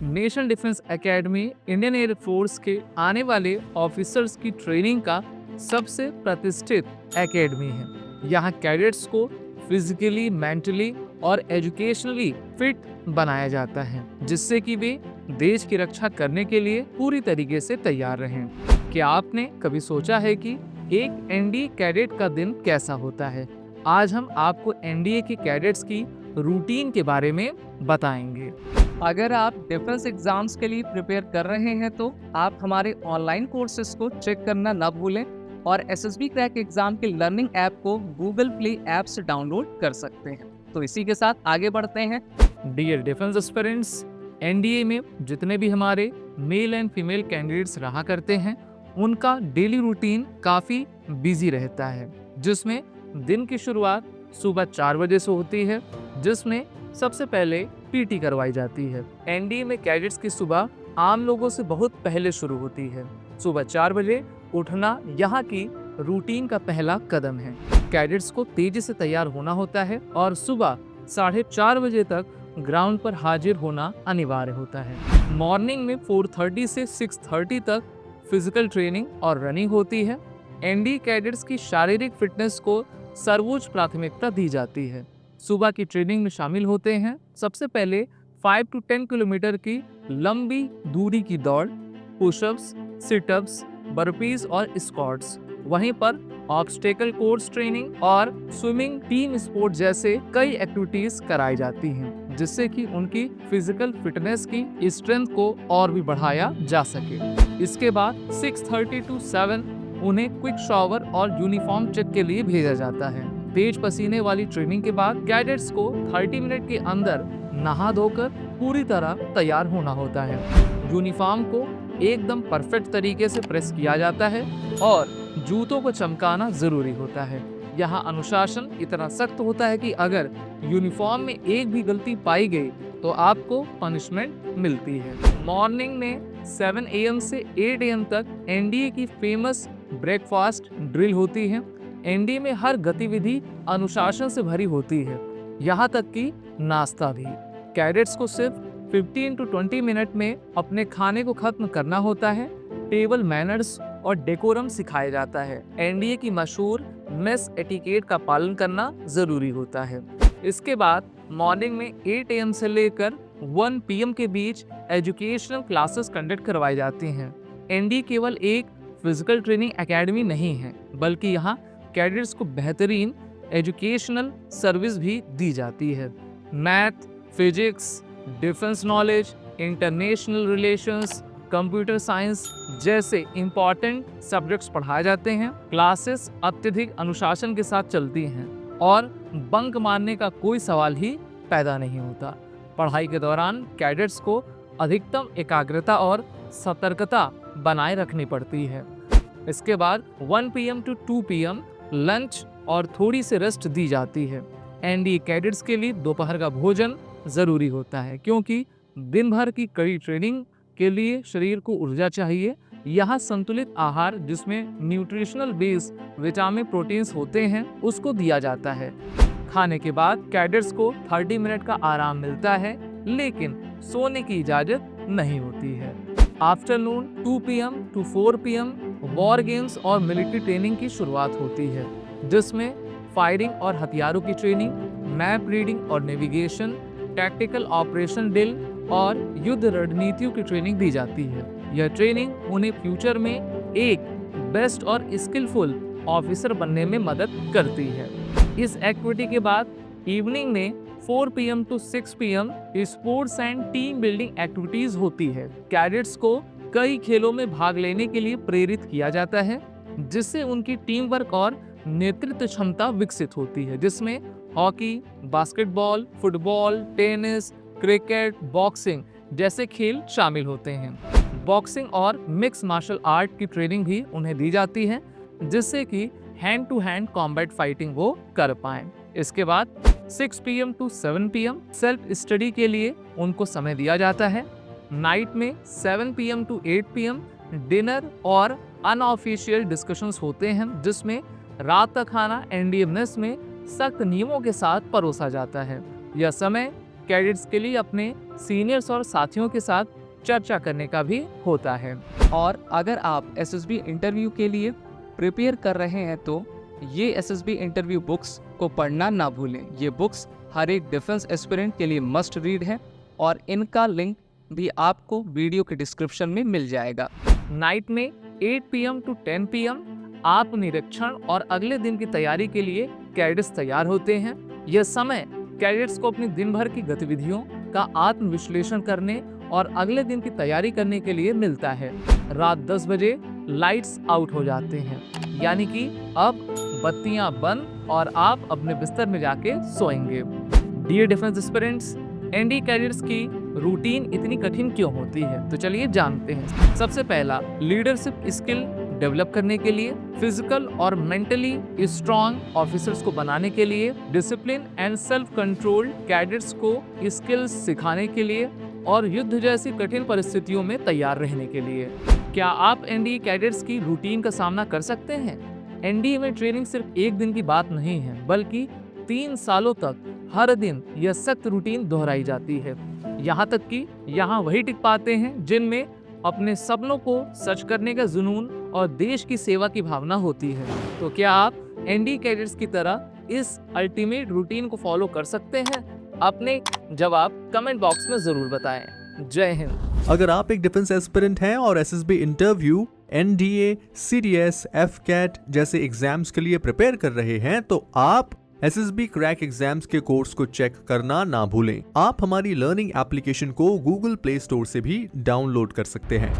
National defence academy Indian air force के आने वाले ऑफिसर्स की ट्रेनिंग का सबसे प्रतिष्ठित एकेडमी है। यहाँ कैडेट्स को फिजिकली, मेंटली और एजुकेशनली फिट बनाया जाता है, जिससे कि वे देश की रक्षा करने के लिए पूरी तरीके से तैयार रहें। क्या आपने कभी सोचा है कि एक एनडीए कैडेट का दिन कैसा होता है? आज हम आपको एनडीए के कैडेट्स की रूटीन के बारे में बताएंगे। अगर आप डिफेंस एग्जाम्स के लिए प्रिपेयर कर रहे हैं तो आप हमारे ऑनलाइन कोर्सेज को चेक करना ना भूलें और एसएसबी क्रैक एग्जाम के लर्निंग ऐप को गूगल प्ले ऐप से डाउनलोड कर सकते हैं। तो इसी के साथ आगे बढ़ते हैं। डियर डिफेंस एस्पिरेंट्स, एनडीए में जितने भी हमारे मेल एंड फीमेल कैंडिडेट्स रहा करते हैं, उनका डेली रूटीन काफी बिजी रहता है, जिसमें दिन की शुरुआत सुबह 4 बजे से होती है, जिसमें सबसे पहले पीटी करवाई जाती है। एनडीए में कैडेट्स की सुबह आम लोगों से बहुत पहले शुरू होती है। सुबह 4 बजे उठना यहाँ की रूटीन का पहला कदम है। कैडेट्स को तेजी से तैयार होना होता है और सुबह 4:30 बजे तक ग्राउंड पर हाजिर होना अनिवार्य होता है। मॉर्निंग में 4:30 से 6:30 तक फिजिकल ट्रेनिंग और रनिंग होती है। एनडीए कैडेट्स की शारीरिक फिटनेस को सर्वोच्च प्राथमिकता दी जाती है। सुबह की ट्रेनिंग में शामिल होते हैं सबसे पहले 5 to 10 किलोमीटर की लंबी दूरी की दौड़, पुशअप्स, सिटअप्स, बर्पीज और स्क्वाट्स। वहीं पर ऑब्स्टेकल कोर्स ट्रेनिंग और स्विमिंग, टीम स्पोर्ट जैसे कई एक्टिविटीज कराई जाती हैं, जिससे कि उनकी फिजिकल फिटनेस की स्ट्रेंथ को और भी बढ़ाया जा सके। इसके बाद 6:30 to 7 उन्हें क्विक शॉवर और यूनिफॉर्म चेक के लिए भेजा जाता है। तेज पसीने वाली ट्रेनिंग के बाद कैडेट्स को 30 मिनट के अंदर नहा धोकर पूरी तरह तैयार होना होता है। यूनिफॉर्म को एकदम परफेक्ट तरीके से प्रेस किया जाता है और जूतों को चमकाना जरूरी होता है। यहाँ अनुशासन इतना सख्त होता है कि अगर यूनिफॉर्म में एक भी गलती पाई गई तो आपको पनिशमेंट मिलती है। मॉर्निंग में 7 AM से 8 AM तक एनडीए की फेमस ब्रेकफास्ट ड्रिल होती है। एनडीए में हर गतिविधि अनुशासन से भरी होती है, यहाँ तक कि नाश्ता भी। कैडेट्स को सिर्फ 15 to 20 मिनट में अपने खाने को खत्म करना होता है। टेबल मैनर्स और डेकोरम सिखाया जाता है। एनडीए की मशहूर मेस एटिकेट का पालन करना जरूरी होता है। इसके बाद मॉर्निंग में 8 AM से लेकर 1 PM के बीच एजुकेशनल क्लासेस कंडक्ट करवाई जाती हैं। एनडीए केवल एक फिजिकल ट्रेनिंग एकेडमी नहीं है, बल्कि यहाँ कैडेट्स को बेहतरीन एजुकेशनल सर्विस भी दी जाती है। Math, physics, defence knowledge, international relations, computer science जैसे इम्पॉर्टेंट सब्जेक्ट्स पढ़ाए जाते हैं। क्लासेस अत्यधिक अनुशासन के साथ चलती हैं और बंक मारने का कोई सवाल ही पैदा नहीं होता। पढ़ाई के दौरान कैडेट्स को अधिकतम एकाग्रता और सतर्कता बनाए रखनी पड़ती है। इसके बाद 1 PM to 2 PM लंच और थोड़ी सी रेस्ट दी जाती है। एनडीए कैडेट्स के लिए दोपहर का भोजन जरूरी होता है, क्योंकि दिन भर की कड़ी ट्रेनिंग के लिए शरीर को ऊर्जा चाहिए। यहाँ संतुलित आहार, जिसमें न्यूट्रिशनल बेस विटामिन प्रोटीन्स होते हैं, उसको दिया जाता है। खाने के बाद कैडेट्स को 30 मिनट का आराम मिलता है, लेकिन सोने की इजाजत नहीं होती है। Afternoon 2 PM to 4 PM war games और मिलिट्री ट्रेनिंग की शुरुआत होती है, जिसमें फायरिंग और हथियारों की ट्रेनिंग, मैप रीडिंग और नेविगेशन, टैक्टिकल ऑपरेशन ड्रिल और युद्ध रणनीतियों की ट्रेनिंग दी जाती है। यह ट्रेनिंग उन्हें फ्यूचर में एक बेस्ट और स्किलफुल ऑफिसर बनने में मदद करती है। इस एक्टिविटी के बाद इवनिंग में 4 PM to 6 PM sports and team building activities होती है। कैडेट्स को कई खेलों में भाग लेने के लिए प्रेरित किया जाता है, जिससे उनकी टीम वर्क और नेतृत्व क्षमता विकसित होती है, जिसमें hockey, basketball, football, tennis, cricket, boxing जैसे खेल शामिल होते हैं। बॉक्सिंग और मिक्स मार्शल आर्ट की ट्रेनिंग भी उन्हें दी जाती है, जिससे कि hand to hand combat fighting वो कर पाएं। इसके बाद 6 PM to 7 PM self study के लिए उनको समय दिया जाता है। नाइट में 7 PM to 8 PM डिनर और अनऑफिशियल डिस्कशंस होते हैं, जिसमें रात का खाना एनडीए मेस में सख्त नियमों के साथ परोसा जाता है। यह समय कैडेट्स के लिए अपने सीनियर्स और साथियों के साथ चर्चा करने का भी होता है। और अगर आप एसएसबी इंटरव्यू के लिए प्रिपेयर कर रहे हैं तो ये एसएसबी इंटरव्यू बुक्स को पढ़ना ना भूलें। ये बुक्स हर एक डिफेंस एस्पिरेंट के लिए मस्ट रीड है और इनका लिंक भी आपको वीडियो के डिस्क्रिप्शन में मिल जाएगा। नाइट में 8 PM to 10 PM आप निरीक्षण और अगले दिन की तैयारी के लिए कैडेट्स तैयार होते हैं। यह समय कैडेट्स को अपनी दिन भर की गतिविधियों का आत्म विश्लेषण करने और अगले दिन की तैयारी करने के लिए मिलता है। रात 10 बजे लाइट्स आउट हो जाते हैं, यानी कि अब बत्तियां बंद और आप अपने बिस्तर में जाके सोएंगे। Dear defence aspirants, NDA cadets की रूटीन इतनी कठिन क्यों होती है? तो चलिए जानते हैं। सबसे पहला, लीडरशिप स्किल डेवलप करने के लिए, फिजिकल और मेंटली स्ट्रॉन्ग ऑफिसर्स को बनाने के लिए, discipline and self control cadets को स्किल्स सिखाने के लिए और युद्ध जैसी कठिन परिस्थितियों में तैयार रहने के लिए। क्या आप एनडीए कैडेट्स की रूटीन का सामना कर सकते हैं? एनडीए में ट्रेनिंग सिर्फ एक दिन की बात नहीं है, बल्कि 3 सालों तक हर दिन यह सख्त रूटीन दोहराई जाती है। यहाँ तक कि यहाँ वही टिक पाते हैं जिनमें अपने सपनों को सच करने का जुनून और देश की सेवा की भावना होती है। तो क्या आप एनडीए कैडेट्स की तरह इस अल्टीमेट रूटीन को फॉलो कर सकते हैं? अपने जवाब कमेंट बॉक्स में जरूर बताएं। जय हिंद। अगर आप एक डिफेंस एस्पिरेंट हैं और SSB interview, NDA, CDS, AFCAT जैसे एग्जाम्स के लिए प्रिपेयर कर रहे हैं तो आप एसएसबी क्रैक एग्जाम्स के कोर्स को चेक करना ना भूलें। आप हमारी लर्निंग एप्लीकेशन को गूगल प्ले स्टोर से भी डाउनलोड कर सकते हैं।